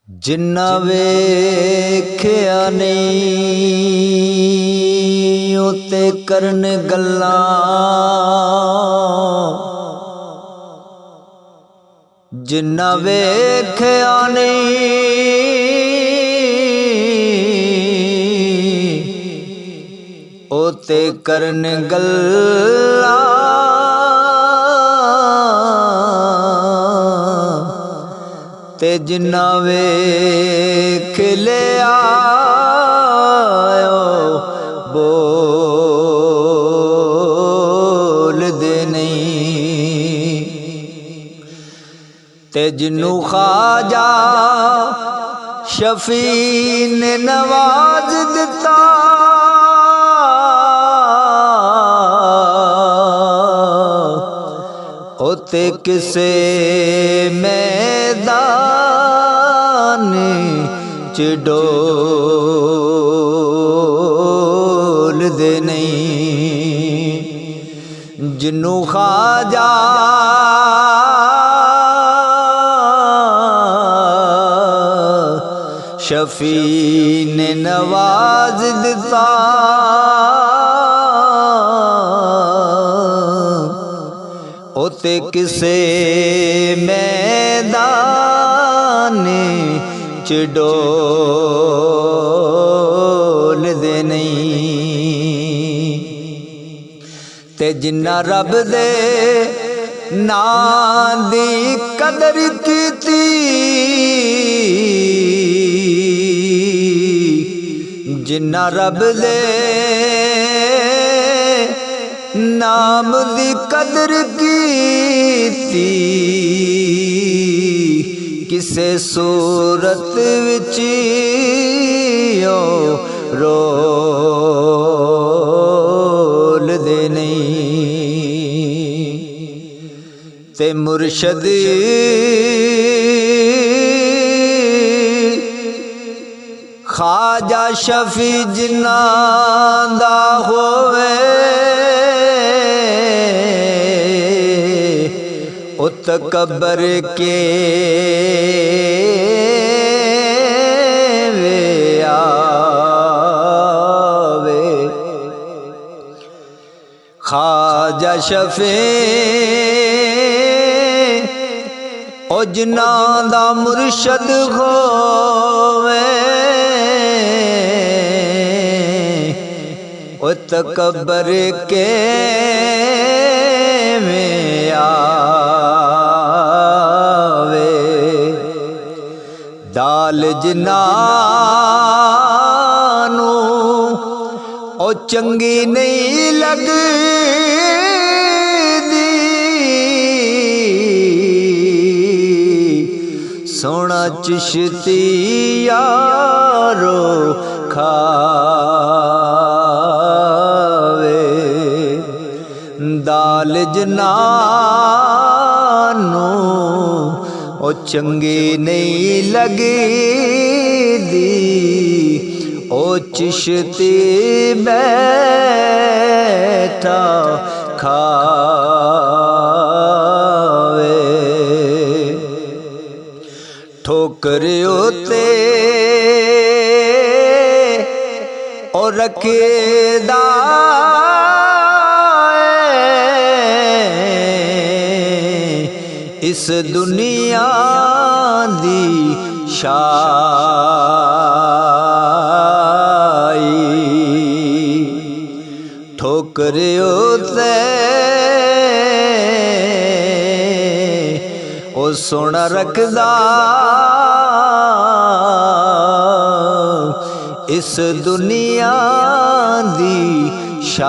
जिन्ना वेख्या नहीं उते करन गल्लां। जिन्ना वेख्या नहीं उते करन गल्लां। ते जिन्ना वेख लिया बोल दे नहीं। ते जिन्नू ख्वाजा शफी ने नवाज दिता उते किसे मैदान च डोल दे नहीं। जिन्नू ख्वाजा शफी ने नवाज दिता उते किसे मैदान च डोल दे नहीं। ते जिन्ना रब दे नां दी कदर कीती जिन्ना रब दे नाम दी कदर कीती किसे सूरत विच रोल दे नहीं। ते मुर्शद ख्वाजा शफी जिन्ना दा होवे उत कबर के वे आवे। ख्वाजा शफी ओ जिन्ना दा मुर्शद होवे उत कबर के में आवे। दाल जिन्नानू ओ चंगी नहीं लगदी सोना चिश्ती यारो खावे। दाल जिन्नानू ओ चंगी नहीं लगदी ओ चिश्ती बैठा खावे। ठोकर उते ओ रखेदा इस दुनिया दी शाई। ठोकर उते ओ सोना रखदा इस दुनिया दी शाई।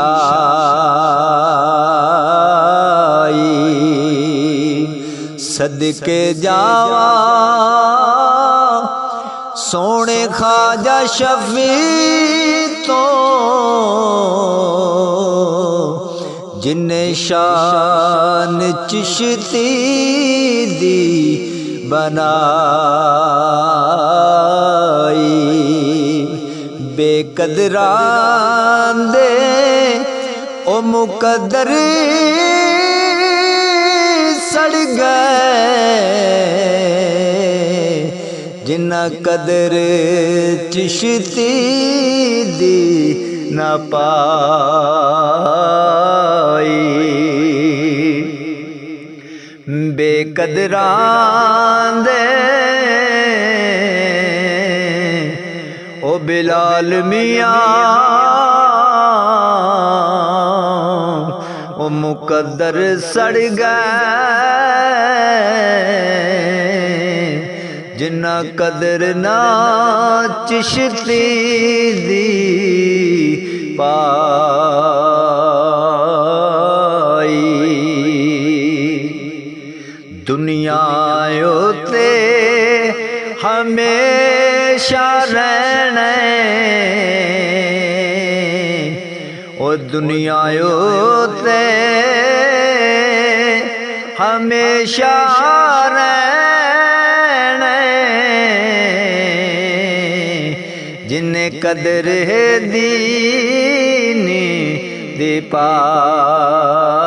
सदके जावा सोने ख्वाजा शफी तो जिन्ने शान चिश्ती दी बनाई। बेकदरां दे ओ मुकद्दर सड़ गए जिन्ना कदर चिश्ती दी ना पाई। बेकदरां दे ओ बिलाल मियां ओ मुकद्दर सड़ गए, जिन्ना कदर ना चिश्ती दी पाई। दुनिया उते हमेशा रहना, ओ दुनिया उते हमेशा रहना, जिन्ने कदर है दीन दी पाई।